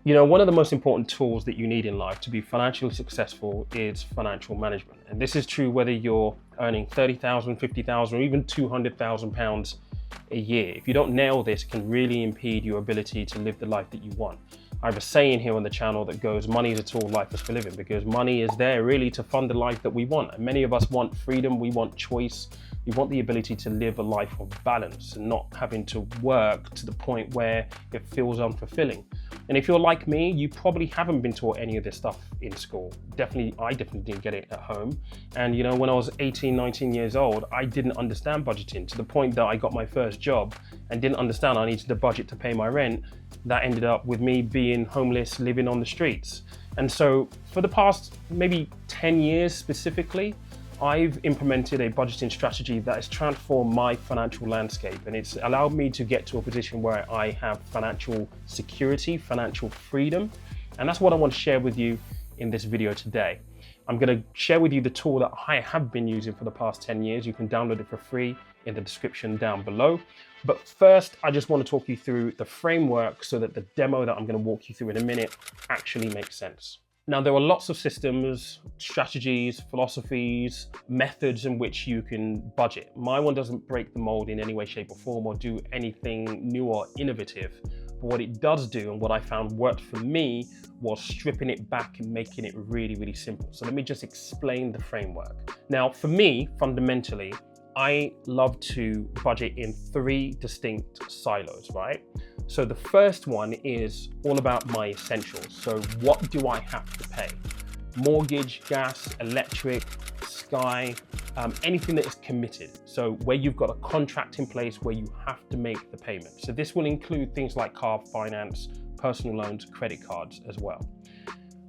You know, one of the most important tools that you need in life to be financially successful is financial management. And this is true whether you're earning 30,000, 50,000, or even 200,000 pounds a year. If you don't nail this, it can really impede your ability to live the life that you want. I have a saying here on the channel that goes, money is a tool, life is for living, because money is there really to fund the life that we want. And many of us want freedom, we want choice, we want the ability to live a life of balance and not having to work to the point where it feels unfulfilling. And if you're like me, you probably haven't been taught any of this stuff in school. I definitely didn't get it at home. And you know, when I was 18, 19 years old, I didn't understand budgeting to the point that I got my first job and didn't understand I needed a budget to pay my rent. That ended up with me being homeless, living on the streets. And so for the past maybe 10 years specifically, I've implemented a budgeting strategy that has transformed my financial landscape, and it's allowed me to get to a position where I have financial security, financial freedom. And that's what I want to share with you in this video today. I'm going to share with you the tool that I have been using for the past 10 years. You can download it for free in the description down below. But first, I just want to talk you through the framework so that the demo that I'm going to walk you through in a minute actually makes sense. Now, there are lots of systems, strategies, philosophies, methods in which you can budget. My one doesn't break the mold in any way, shape or form or do anything new or innovative. But what it does do, and what I found worked for me, was stripping it back and making it really, really simple. So let me just explain the framework. Now, for me, fundamentally, I love to budget in 3 distinct silos, right? So the first one is all about my essentials. So what do I have to pay? Mortgage, gas, electric, Sky, anything that is committed. So where you've got a contract in place where you have to make the payment. So this will include things like car finance, personal loans, credit cards as well.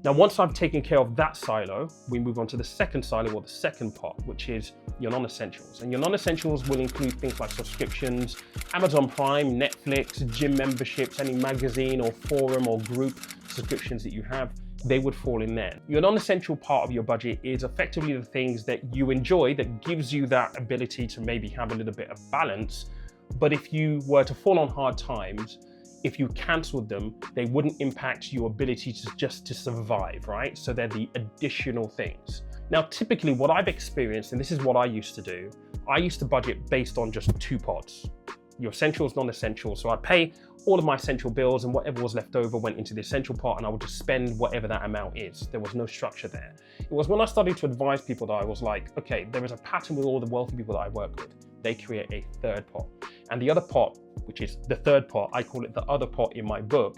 Now, once I've taken care of that silo, we move on to the second silo, or the second pot, which is your non-essentials. And your non-essentials will include things like subscriptions, Amazon Prime, Netflix, gym memberships, any magazine or forum or group subscriptions that you have, they would fall in there. Your non-essential part of your budget is effectively the things that you enjoy, that gives you that ability to maybe have a little bit of balance. But if you were to fall on hard times, if you cancelled them, they wouldn't impact your ability to survive, right? So they're the additional things. Now, typically what I've experienced, and this is what I used to do, I used to budget based on just 2 pots. Your essentials, non-essentials. So I'd pay all of my essential bills and whatever was left over went into the essential pot, and I would just spend whatever that amount is. There was no structure there. It was when I started to advise people that I was like, okay, there is a pattern with all the wealthy people that I work with. They create a third pot. And the other pot, which is the third pot, I call it the other pot in my book,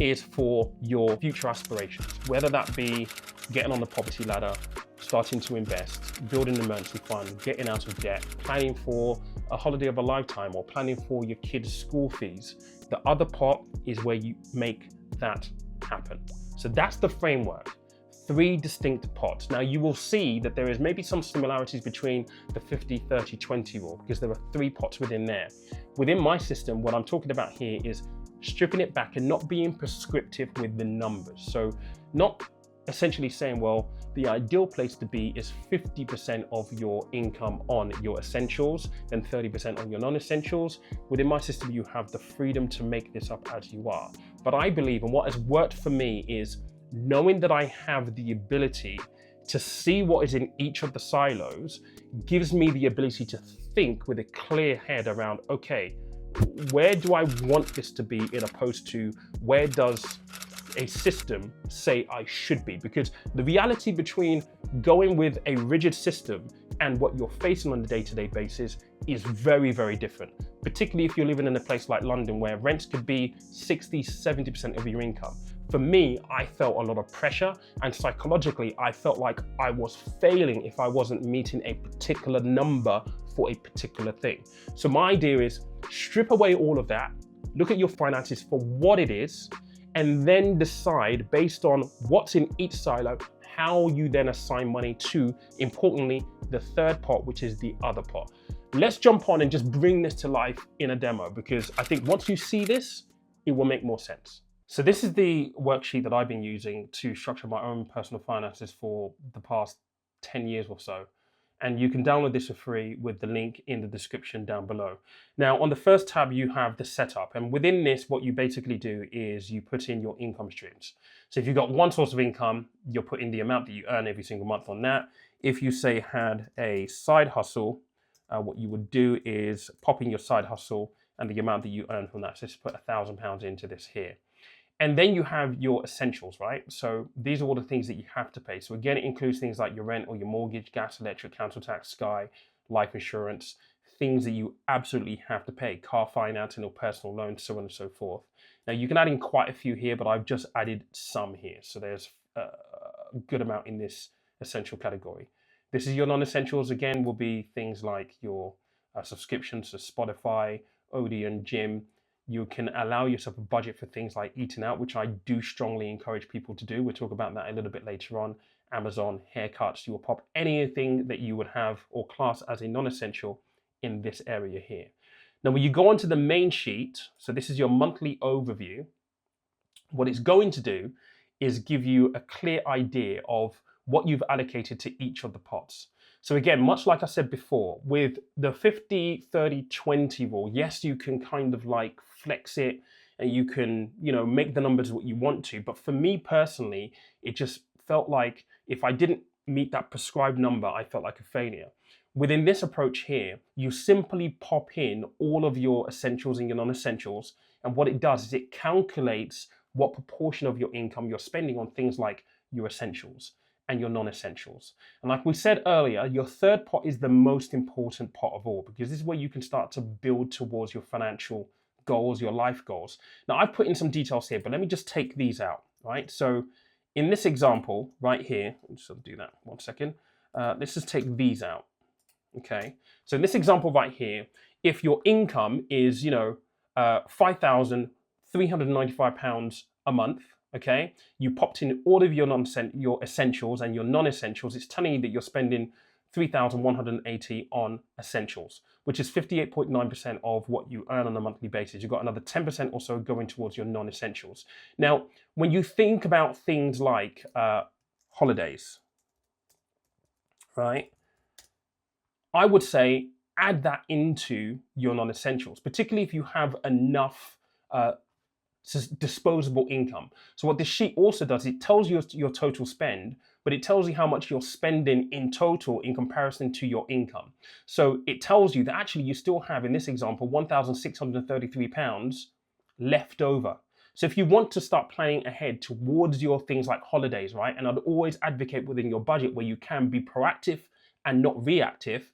is for your future aspirations. Whether that be getting on the poverty ladder, starting to invest, building an emergency fund, getting out of debt, planning for a holiday of a lifetime, or planning for your kids' school fees. The other pot is where you make that happen. So that's the framework. 3 distinct pots. Now you will see that there is maybe some similarities between the 50, 30, 20 rule, because there are 3 pots within there. Within my system, what I'm talking about here is stripping it back and not being prescriptive with the numbers. So not essentially saying, well, the ideal place to be is 50% of your income on your essentials, then 30% on your non-essentials. Within my system, you have the freedom to make this up as you are. But I believe, and what has worked for me, is knowing that I have the ability to see what is in each of the silos gives me the ability to think with a clear head around, okay, where do I want this to be, in opposed to where does a system say I should be? Because the reality between going with a rigid system and what you're facing on a day-to-day basis is very, very different. Particularly if you're living in a place like London, where rents could be 60, 70% of your income. For me, I felt a lot of pressure, and psychologically, I felt like I was failing if I wasn't meeting a particular number for a particular thing. So my idea is strip away all of that, look at your finances for what it is, and then decide based on what's in each silo, how you then assign money to, importantly, the third pot, which is the other pot. Let's jump on and just bring this to life in a demo, because I think once you see this, it will make more sense. So this is the worksheet that I've been using to structure my own personal finances for the past 10 years or so. And you can download this for free with the link in the description down below. Now, on the first tab, you have the setup. And within this, what you basically do is you put in your income streams. So if you've got one source of income, you'll put in the amount that you earn every single month on that. If you say had a side hustle, what you would do is pop in your side hustle and the amount that you earn from that. So just put £1,000 into this here. And then you have your essentials, right? So these are all the things that you have to pay. So again, it includes things like your rent or your mortgage, gas, electric, council tax, Sky, life insurance, things that you absolutely have to pay, car financing or personal loans, so on and so forth. Now you can add in quite a few here, but I've just added some here. So there's a good amount in this essential category. This is your non-essentials. Again, will be things like your subscriptions to Spotify, Odeon, gym. You can allow yourself a budget for things like eating out, which I do strongly encourage people to do. We'll talk about that a little bit later on. Amazon, haircuts, you will pop anything that you would have or class as a non-essential in this area here. Now, when you go onto the main sheet, so this is your monthly overview, what it's going to do is give you a clear idea of what you've allocated to each of the pots. So again, much like I said before, with the 50, 30, 20 rule, yes, you can kind of like flex it and you can, make the numbers what you want to. But for me personally, it just felt like if I didn't meet that prescribed number, I felt like a failure. Within this approach here, you simply pop in all of your essentials and your non-essentials. And what it does is it calculates what proportion of your income you're spending on things like your essentials and your non-essentials. And like we said earlier, your third pot is the most important pot of all, because this is where you can start to build towards your financial goals, your life goals. Now I've put in some details here, but let me just take these out, right? So in this example right here, I'll just do that 1 second. Let's just take these out, okay? So in this example right here, if your income is, £5,395 a month, okay, you popped in all of your essentials and your non-essentials, it's telling you that you're spending 3,180 on essentials, which is 58.9% of what you earn on a monthly basis. You've got another 10% or so going towards your non-essentials. Now, when you think about things like holidays, right, I would say add that into your non-essentials, particularly if you have enough disposable income. So what this sheet also does, it tells you your total spend, but it tells you how much you're spending in total in comparison to your income. So it tells you that actually you still have, in this example, £1,633 left over. So if you want to start planning ahead towards your things like holidays, right? And I'd always advocate within your budget where you can be proactive and not reactive,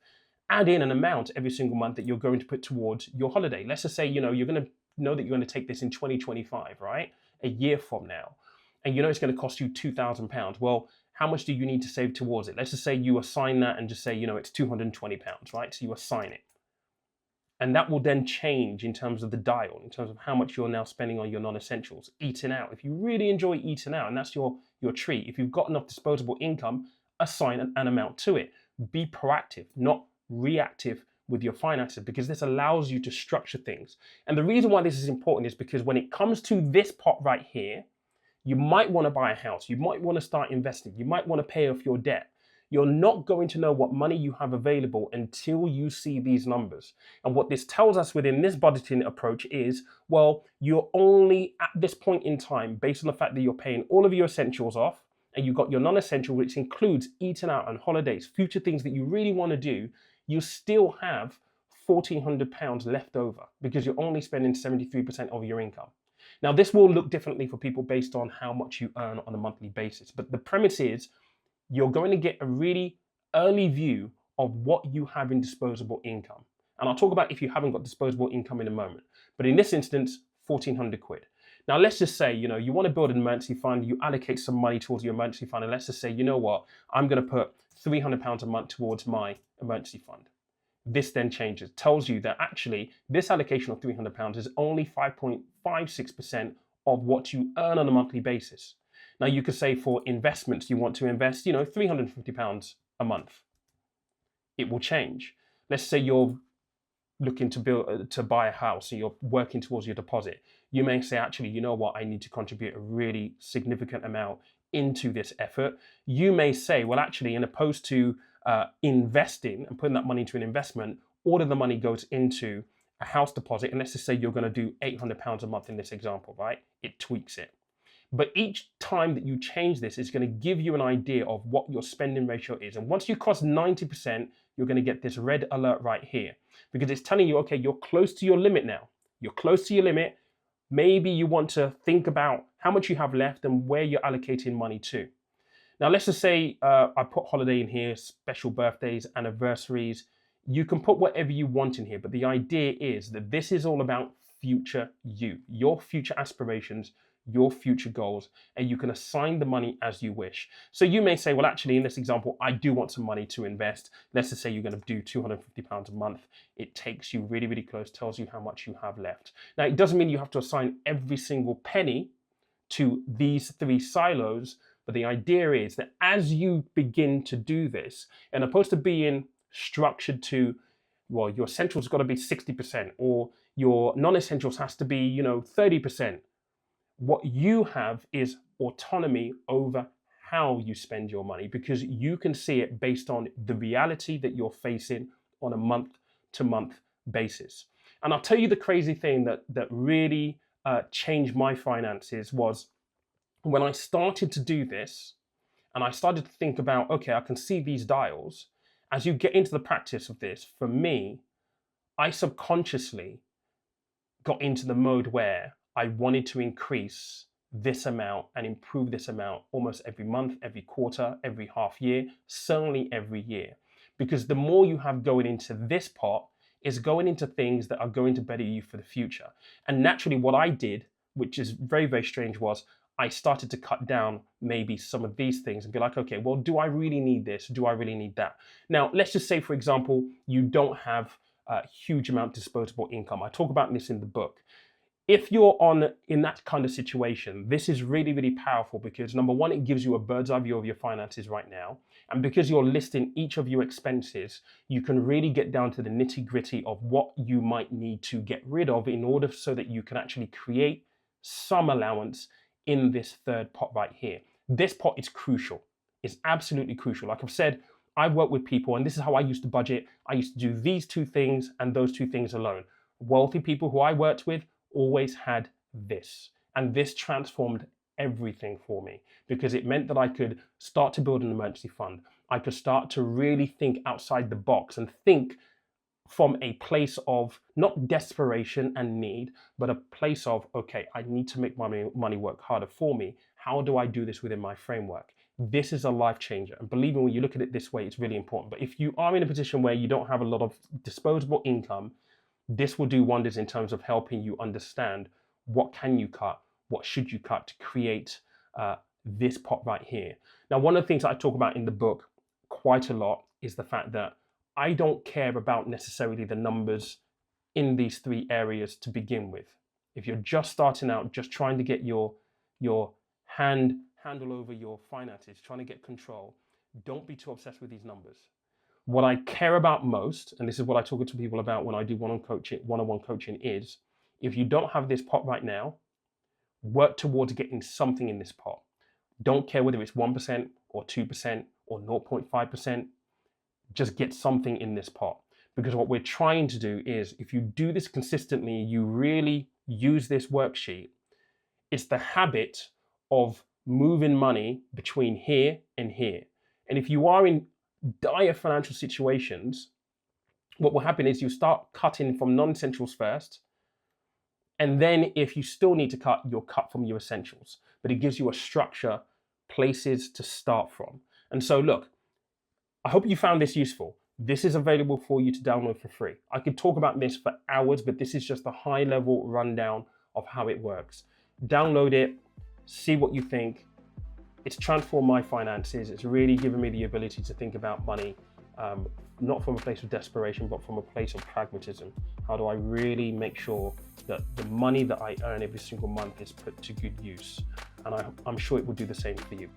add in an amount every single month that you're going to put towards your holiday. Let's just say, you're going to know that you're going to take this in 2025, right? A year from now. And it's going to cost you £2,000. Well, how much do you need to save towards it? Let's just say you assign that and just say, it's £220, right? So you assign it. And that will then change in terms of the dial, in terms of how much you're now spending on your non-essentials. Eating out. If you really enjoy eating out and that's your treat, if you've got enough disposable income, assign an amount to it. Be proactive, not reactive with your finances, because this allows you to structure things. And the reason why this is important is because when it comes to this pot right here, you might want to buy a house, you might want to start investing, you might want to pay off your debt. You're not going to know what money you have available until you see these numbers. And what this tells us within this budgeting approach is, well, you're only at this point in time, based on the fact that you're paying all of your essentials off, and you've got your non-essential, which includes eating out and holidays, future things that you really want to do, you still have £1,400 left over because you're only spending 73% of your income. Now, this will look differently for people based on how much you earn on a monthly basis. But the premise is you're going to get a really early view of what you have in disposable income. And I'll talk about if you haven't got disposable income in a moment. But in this instance, 1,400 quid. Now, let's just say, you want to build an emergency fund, you allocate some money towards your emergency fund, and let's just say, you know what, I'm going to put £300 a month towards my emergency fund. This then changes, tells you that actually this allocation of £300 is only 5.56% of what you earn on a monthly basis. Now, you could say for investments, you want to invest, £350 a month. It will change. Let's say you're looking to buy a house and you're working towards your deposit. You may say, actually, you know what, I need to contribute a really significant amount into this effort. You may say, well, actually, in opposed to investing and putting that money into an investment, all of the money goes into a house deposit. And let's just say you're going to do £800 a month in this example, right? It tweaks it. But each time that you change this, it's going to give you an idea of what your spending ratio is. And once you cross 90%, you're going to get this red alert right here, because it's telling you, okay, you're close to your limit now. You're close to your limit. Maybe you want to think about how much you have left and where you're allocating money to. Now, let's just say I put holiday in here, special birthdays, anniversaries. You can put whatever you want in here, but the idea is that this is all about future you, your future aspirations, your future goals, and you can assign the money as you wish. So you may say, well, actually, in this example, I do want some money to invest. Let's just say you're going to do £250 a month. It takes you really, really close, tells you how much you have left. Now, it doesn't mean you have to assign every single penny to these three silos, but the idea is that as you begin to do this, and opposed to being structured to, well, your essentials got to be 60% or your non-essentials has to be, 30%. What you have is autonomy over how you spend your money, because you can see it based on the reality that you're facing on a month-to-month basis. And I'll tell you the crazy thing that really changed my finances was when I started to do this and I started to think about, okay, I can see these dials. As you get into the practice of this, for me, I subconsciously got into the mode where I wanted to increase this amount and improve this amount almost every month, every quarter, every half year, certainly every year. Because the more you have going into this pot is going into things that are going to better you for the future. And naturally what I did, which is very, very strange, was I started to cut down maybe some of these things and be like, okay, well, do I really need this? Do I really need that? Now, let's just say, for example, you don't have a huge amount of disposable income. I talk about this in the book. If you're in that kind of situation, this is really, really powerful because number one, it gives you a bird's eye view of your finances right now. And because you're listing each of your expenses, you can really get down to the nitty gritty of what you might need to get rid of in order so that you can actually create some allowance in this third pot right here. This pot is crucial. It's absolutely crucial. Like I've said, I've worked with people and this is how I used to budget. I used to do these two things and those two things alone. Wealthy people who I worked with always had this, and this transformed everything for me because it meant that I could start to build an emergency fund. I could start to really think outside the box and think from a place of not desperation and need, but a place of, okay, I need to make my money work harder for me. How do I do this within my framework? This is a life changer. And believe me, when you look at it this way, it's really important. But if you are in a position where you don't have a lot of disposable income, this will do wonders in terms of helping you understand what can you cut, what should you cut to create this pot right here. Now, one of the things that I talk about in the book quite a lot is the fact that I don't care about necessarily the numbers in these three areas to begin with. If you're just starting out, just trying to get your handle over your finances, trying to get control, don't be too obsessed with these numbers. What I care about most, and this is what I talk to people about when I do one-on-one coaching, is if you don't have this pot right now, work towards getting something in this pot. Don't care whether it's 1% or 2% or 0.5%, just get something in this pot. Because what we're trying to do is, if you do this consistently, you really use this worksheet, it's the habit of moving money between here and here. And if you are in dire financial situations, what will happen is you start cutting from non-essentials first, and then if you still need to cut, you'll cut from your essentials. But it gives you a structure, places to start from. And so look, I hope you found this useful. This is available for you to download for free. I could talk about this for hours, but this is just a high-level rundown of how it works. Download it, see what you think. It's transformed my finances. It's really given me the ability to think about money, not from a place of desperation, but from a place of pragmatism. How do I really make sure that the money that I earn every single month is put to good use? And I'm sure it will do the same for you.